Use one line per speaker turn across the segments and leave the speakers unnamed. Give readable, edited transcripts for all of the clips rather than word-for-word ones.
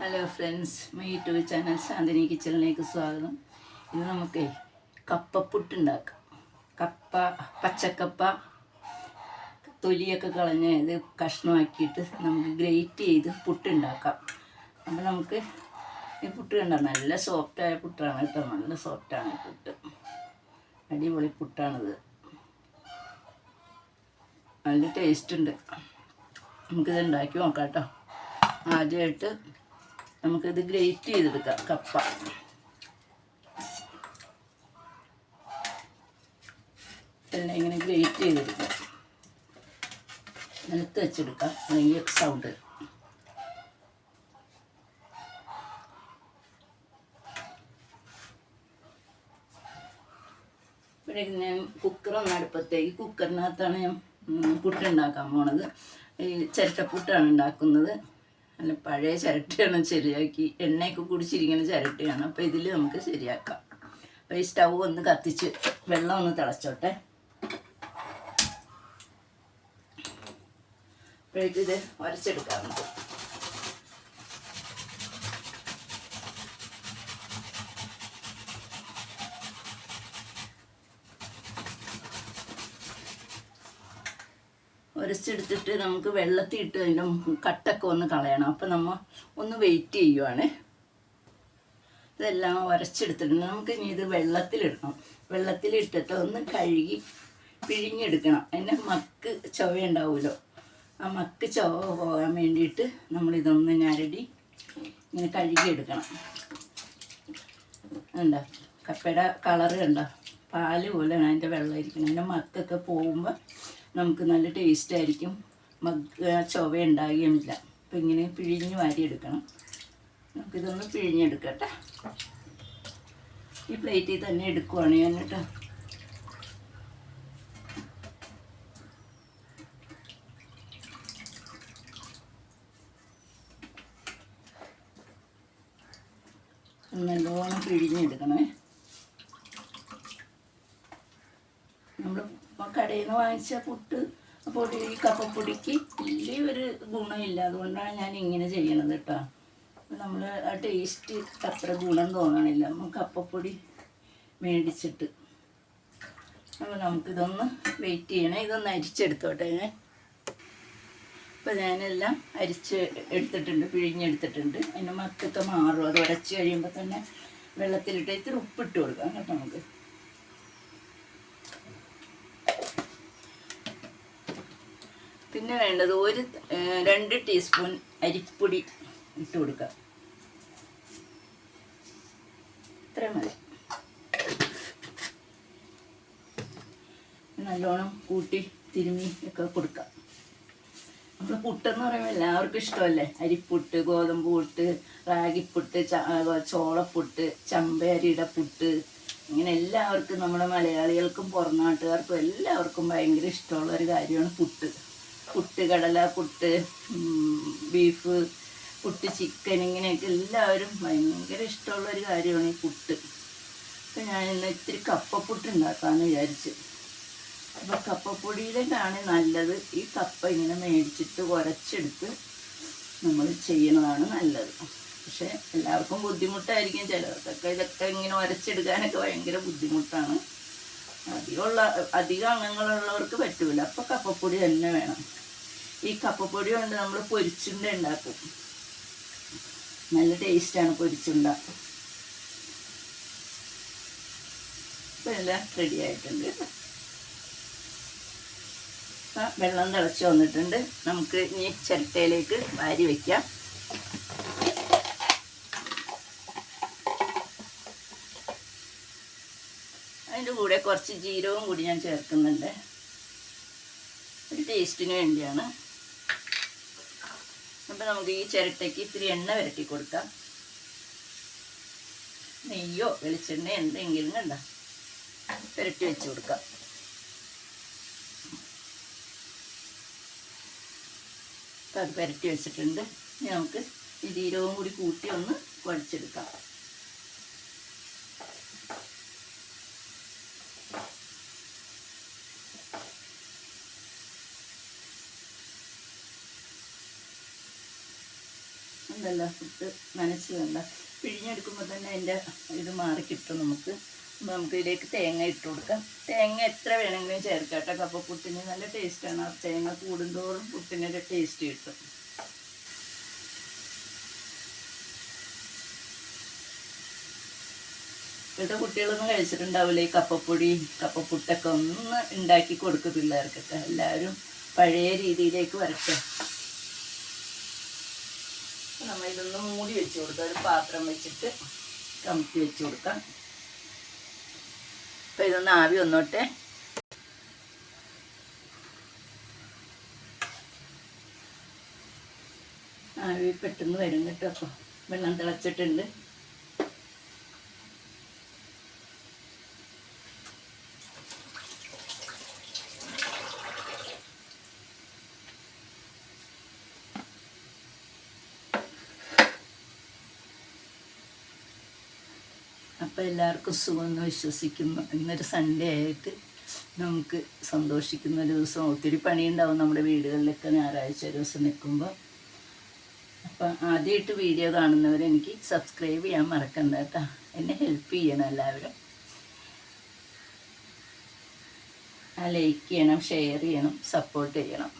Hello friends, my YouTube channel Shanthini കിച്ചണിലേക്ക് സ്വാഗതം. ഇന്ന് നമുക്ക് കപ്പപ്പുട്ടുണ്ടാക്കാം. പച്ചക്കപ്പ തൊലിയൊക്കെ കളഞ്ഞ് ഇത് കഷ്ണമാക്കിയിട്ട് നമുക്ക് ഗ്രേറ്റ് ചെയ്ത് പുട്ടുണ്ടാക്കാം. അപ്പോൾ നമുക്ക് ഈ പുട്ട് കണ്ട നല്ല സോഫ്റ്റായ പുട്ടാണ് കേട്ടോ. നല്ല സോഫ്റ്റാണ് പുട്ട്, അടിപൊളി പുട്ടാണിത്. നല്ല ടേസ്റ്റ് ഉണ്ട്. നമുക്കിത് ഉണ്ടാക്കി നോക്കാം കേട്ടോ. ആദ്യമായിട്ട് നമുക്കിത് ഗ്രേറ്റ് ചെയ്തെടുക്കാം. കപ്പ എല്ലാം ഇങ്ങനെ ഗ്രേറ്റ് ചെയ്തെടുക്കാം. നിലത്ത് വെച്ചെടുക്കാം, അല്ലെങ്കിൽ സൗണ്ട്. ഇവിടെ ഞാൻ കുക്കറൊന്ന് അടുപ്പത്തേക്ക്, കുക്കറിനകത്താണ് ഞാൻ പുട്ടുണ്ടാക്കാൻ പോണത്. ഈ ചിരട്ടപ്പുട്ടാണ് ഉണ്ടാക്കുന്നത്. നല്ല പഴയ ചിരട്ടയാണ്, ശരിയാക്കി എണ്ണയൊക്കെ കുടിച്ചിരിക്കുന്ന ചിരട്ടയാണ്. അപ്പോൾ ഇതിൽ നമുക്ക് ശരിയാക്കാം. അപ്പോൾ ഈ സ്റ്റൗ ഒന്ന് കത്തിച്ച് വെള്ളം ഒന്ന് തിളച്ചോട്ടെ. അപ്പോഴേക്കും ഇത് ഉരച്ചെടുക്കാം നമുക്ക്. ഉരച്ചെടുത്തിട്ട് നമുക്ക് വെള്ളത്തിൽ ഇട്ട് അതിൻ്റെ കട്ടൊക്കെ ഒന്ന് കളയണം. അപ്പം നമ്മൾ ഒന്ന് വെയിറ്റ് ചെയ്യുവാണ്. ഇതെല്ലാം ഉരച്ചെടുത്തിട്ടുണ്ട്. നമുക്ക് ഇനി ഇത് വെള്ളത്തിലിടണം. വെള്ളത്തിലിട്ടിട്ട് ഒന്ന് കഴുകി പിഴിഞ്ഞെടുക്കണം. അതിൻ്റെ മക്ക് ചൊവ ഉണ്ടാവുമല്ലോ, ആ മക്ക് ചൊവ പോകാൻ വേണ്ടിയിട്ട് നമ്മളിതൊന്ന് ഞരടി ഇങ്ങനെ കഴുകിയെടുക്കണം. കണ്ടോ, കപ്പയുടെ കളറ് കണ്ടോ, പാല് പോലെയാണ് അതിൻ്റെ വെള്ളം ഇരിക്കണം. അതിൻ്റെ മക്കൊക്കെ പോകുമ്പോൾ നമുക്ക് നല്ല ടേസ്റ്റ് ആയിരിക്കും. ചൊവ ഉണ്ടാകുകയുമില്ല. അപ്പം ഇങ്ങനെ പിഴിഞ്ഞ് വാരിയെടുക്കണം. നമുക്കിതൊന്ന് പിഴിഞ്ഞെടുക്കട്ടെ. ഈ പ്ലേറ്റിൽ തന്നെ എടുക്കുവാണ് ഞാൻ കേട്ടോ. നല്ലോണം പിഴിഞ്ഞെടുക്കണേ. നമ്മൾ കടയിൽ നിന്ന് വാങ്ങിച്ച പൊടി, ഈ കപ്പപ്പൊടിക്ക് വലിയ ഒരു ഗുണമില്ല. അതുകൊണ്ടാണ് ഞാൻ ഇങ്ങനെ ചെയ്യണത് കേട്ടോ. നമ്മൾ ആ ടേസ്റ്റ് അത്ര ഗുണം തോന്നണില്ല കപ്പപ്പൊടി മേടിച്ചിട്ട്. അപ്പോൾ നമുക്കിതൊന്ന് വെയിറ്റ് ചെയ്യണേ. ഇതൊന്ന് അരിച്ചെടുത്തോട്ടെ. അപ്പോൾ ഞാനെല്ലാം അരിച്ച് എടുത്തിട്ടുണ്ട്, പിഴിഞ്ഞെടുത്തിട്ടുണ്ട്. അതിൻ്റെ മക്കൊക്കെ മാറും. അത് ഉരച്ച് കഴിയുമ്പോൾ തന്നെ വെള്ളത്തിലിട്ട് ഇത്തിരി ഉപ്പിട്ട് കൊടുക്കാം കേട്ടോ നമുക്ക്. പിന്നെ വേണ്ടത് 2 ടീസ്പൂൺ അരിപ്പൊടി ഇട്ട് കൊടുക്കാം. ഇത്രയും മതി. നല്ലോണം കൂട്ടി തിരുമ്മി ഒക്കെ കൊടുക്കാം. നമ്മൾ പുട്ടെന്ന് പറയുമ്പോൾ എല്ലാവർക്കും ഇഷ്ടമല്ലേ. അരിപ്പുട്ട്, ഗോതമ്പ് പുട്ട്, റാഗിപ്പുട്ട്, ചോളപ്പുട്ട്, ചമ്പയരിയുടെ പുട്ട്, ഇങ്ങനെ എല്ലാവർക്കും, നമ്മുടെ മലയാളികൾക്കും പുറം നാട്ടുകാർക്കും എല്ലാവർക്കും ഭയങ്കര ഇഷ്ടമുള്ളൊരു കാര്യമാണ് പുട്ട്. പുട്ട് കടല, പുട്ട് ബീഫ്, പുട്ട് ചിക്കൻ, ഇങ്ങനെയൊക്കെ എല്ലാവരും ഭയങ്കര ഇഷ്ടമുള്ളൊരു കാര്യമാണ് ഈ പുട്ട്. അപ്പം ഞാനിന്ന് ഇത്തിരി കപ്പപ്പുട്ട് ഉണ്ടാക്കാമെന്ന് വിചാരിച്ച്. അപ്പോൾ കപ്പപ്പൊടിയിലേക്കാണ് നല്ലത്. ഈ കപ്പ ഇങ്ങനെ മേടിച്ചിട്ട് ഉരച്ചെടുത്ത് നമ്മൾ ചെയ്യണതാണ് നല്ലത്. പക്ഷേ എല്ലാവർക്കും ബുദ്ധിമുട്ടായിരിക്കും. ചിലർക്കൊക്കെ ഇതൊക്കെ ഇങ്ങനെ ഉരച്ചെടുക്കാനൊക്കെ ഭയങ്കര ബുദ്ധിമുട്ടാണ്. അധികം അംഗങ്ങളുള്ളവർക്ക് പറ്റൂല. അപ്പോൾ കപ്പപ്പൊടി തന്നെ വേണം. ഈ കപ്പപ്പൊടി കൊണ്ട് നമ്മൾ പൊരിച്ചുണ്ട ഉണ്ടാക്കും. നല്ല ടേസ്റ്റാണ് പൊരിച്ചുണ്ട. ഇപ്പം എല്ലാം റെഡി ആയിട്ടുണ്ട്. വെള്ളം തിളച്ച് വന്നിട്ടുണ്ട്. നമുക്ക് ഇനി ചിരട്ടയിലേക്ക് വാരി വയ്ക്കാം. അതിൻ്റെ കൂടെ കുറച്ച് ജീരകവും കൂടി ഞാൻ ചേർക്കുന്നുണ്ട്. ഒരു ടേസ്റ്റിന് വേണ്ടിയാണ്. അപ്പം നമുക്ക് ഈ ചിരട്ടയ്ക്ക് ഇത്തിരി എണ്ണ പുരട്ടി കൊടുക്കാം. നെയ്യോ വെളിച്ചെണ്ണ എന്തെങ്കിലും കണ്ടോ പുരട്ടി വെച്ച് കൊടുക്കാം. അപ്പം അത് പുരട്ടി വെച്ചിട്ടുണ്ട്. ഇനി നമുക്ക് ഈ ജീരകവും കൂടി കൂട്ടി ഒന്ന് കുഴച്ചെടുക്കാം. ഇതെല്ലാം എന്താ പുട്ട് നനച്ച് വേണ്ട പിഴിഞ്ഞെടുക്കുമ്പോൾ തന്നെ അതിൻ്റെ ഇത് മാറി കിട്ടും നമുക്ക്. നമുക്ക് ഇതിലേക്ക് തേങ്ങ ഇട്ട് കൊടുക്കാം. തേങ്ങ എത്ര വേണമെങ്കിലും ചേർക്കാം കേട്ടോ. കപ്പപ്പുട്ടിന് നല്ല ടേസ്റ്റാണ്. ആ തേങ്ങ കൂടുന്തോറും പുട്ടിനൊരു ടേസ്റ്റ് കിട്ടും. ഇപ്പോഴത്തെ കുട്ടികളൊന്നും കഴിച്ചിട്ടുണ്ടാവില്ല ഈ കപ്പപ്പുട്ടൊക്കെ ഒന്ന് ഉണ്ടാക്കി കൊടുക്കും പിള്ളേർക്കൊക്കെ. എല്ലാവരും പഴയ രീതിയിലേക്ക് വരട്ടെ. നമ്മൾ ഇതൊന്ന് മൂടി വെച്ച് കൊടുക്കാം. ഒരു പാത്രം വെച്ചിട്ട് കമത്തി വെച്ച് കൊടുക്കാം. അപ്പം ഇതൊന്ന് ആവി വന്നോട്ടെ. ആവി പെട്ടെന്ന് വരും കേട്ടോ. അപ്പോൾ വെള്ളം തിളച്ചിട്ടുണ്ട്. അപ്പോൾ എല്ലാവർക്കും സുഖമെന്ന് വിശ്വസിക്കുന്നു. ഇന്നൊരു സൺഡേ ആയിട്ട് നമുക്ക് സന്തോഷിക്കുന്ന ഒരു ദിവസം. ഒത്തിരി പണിയുണ്ടാവും നമ്മുടെ വീടുകളിലൊക്കെ ഞായറാഴ്ച ദിവസം നിൽക്കുമ്പോൾ. അപ്പം ആദ്യമായിട്ട് വീഡിയോ കാണുന്നവരെനിക്ക് സബ്സ്ക്രൈബ് ചെയ്യാൻ മറക്കണ്ട കേട്ടോ. എന്നെ ഹെൽപ്പ് ചെയ്യണം എല്ലാവരും. ലൈക്ക് ചെയ്യണം, ഷെയർ ചെയ്യണം, സപ്പോർട്ട് ചെയ്യണം.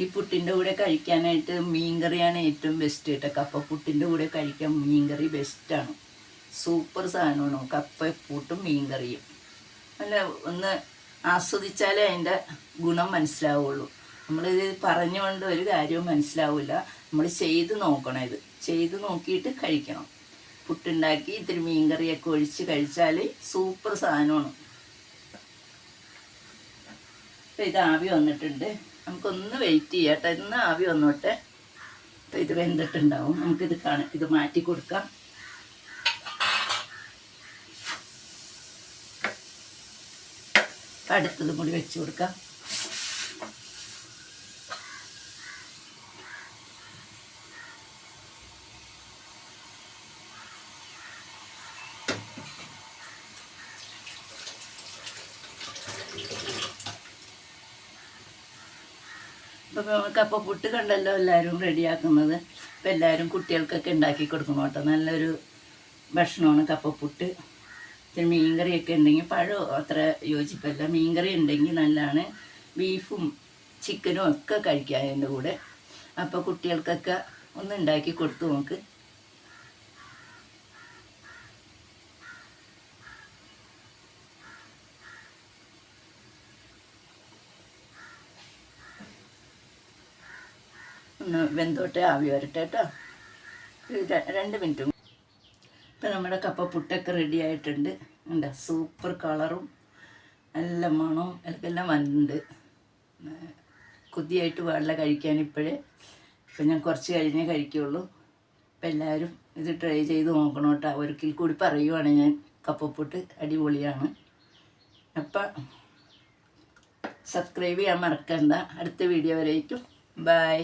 ഈ പുട്ടിൻ്റെ കൂടെ കഴിക്കാനായിട്ട് മീൻകറിയാണ് ഏറ്റവും ബെസ്റ്റ് കേട്ടോ. കപ്പപ്പുട്ടിൻ്റെ കൂടെ കഴിക്കാൻ മീൻകറി ബെസ്റ്റാണ്. സൂപ്പർ സാധനമാണ് കപ്പപ്പൂട്ടും മീൻകറിയും. അല്ല, ഒന്ന് ആസ്വദിച്ചാലേ അതിൻ്റെ ഗുണം മനസ്സിലാവുള്ളൂ. നമ്മളിത് പറഞ്ഞുകൊണ്ട് ഒരു കാര്യവും മനസ്സിലാവില്ല. നമ്മൾ ചെയ്ത് നോക്കണം. ഇത് ചെയ്ത് നോക്കിയിട്ട് കഴിക്കണം. പുട്ടുണ്ടാക്കി ഇത്തിരി മീൻകറിയൊക്കെ ഒഴിച്ച് കഴിച്ചാൽ സൂപ്പർ സാധനമാണ്. അപ്പം ഇത് ആവി വന്നിട്ടുണ്ട്. നമുക്കൊന്ന് വെയിറ്റ് ചെയ്യാം കേട്ടോ. ഇന്ന് ആവി വന്നോട്ടെ. അപ്പം ഇത് വെന്തിട്ടുണ്ടാവും. നമുക്കിത് ഇത് മാറ്റി കൊടുക്കാം. അടുത്തതും കൂടി വെച്ച് കൊടുക്കാം. ഇപ്പോൾ കപ്പപ്പുട്ട് കണ്ടല്ലോ എല്ലാവരും റെഡിയാക്കുന്നത്. അപ്പോൾ എല്ലാവരും കുട്ടികൾക്കൊക്കെ ഉണ്ടാക്കി കൊടുക്കണം കേട്ടോ. നല്ലൊരു ഭക്ഷണമാണ് കപ്പപ്പുട്ട്. പിന്നെ മീൻകറിയൊക്കെ ഉണ്ടെങ്കിൽ പഴം അത്ര യോജിപ്പല്ല. മീൻകറി ഉണ്ടെങ്കിൽ നല്ലതാണ്. ബീഫും ചിക്കനും ഒക്കെ കഴിക്കാം അതിൻ്റെ കൂടെ. അപ്പോൾ കുട്ടികൾക്കൊക്കെ ഒന്ന് ഉണ്ടാക്കി കൊടുത്തു നോക്ക്. ഒന്ന് വെന്തോട്ടെ, ആവി വരട്ടെ കേട്ടോ. 2 മിനിറ്റും. ഇപ്പം നമ്മുടെ കപ്പപ്പുട്ടൊക്കെ റെഡി ആയിട്ടുണ്ട്. ഉണ്ട്, സൂപ്പർ കളറും നല്ല മണവും എല്ലാം വന്നിട്ടുണ്ട്. കൊതിയായിട്ട് പാടില്ല കഴിക്കാൻ ഇപ്പോഴേ. ഇപ്പം ഞാൻ കുറച്ച് കഴിഞ്ഞേ കഴിക്കുള്ളൂ. അപ്പം എല്ലാവരും ഇത് ട്രൈ ചെയ്ത് നോക്കണം കേട്ടോ. ഒരിക്കൽ കൂടി പറയുവാണ് ഞാൻ, കപ്പപ്പുട്ട് അടിപൊളിയാണ്. അപ്പം സബ്സ്ക്രൈബ് ചെയ്യാൻ മറക്കണ്ട. അടുത്ത വീഡിയോ വരേക്കും. ബൈ.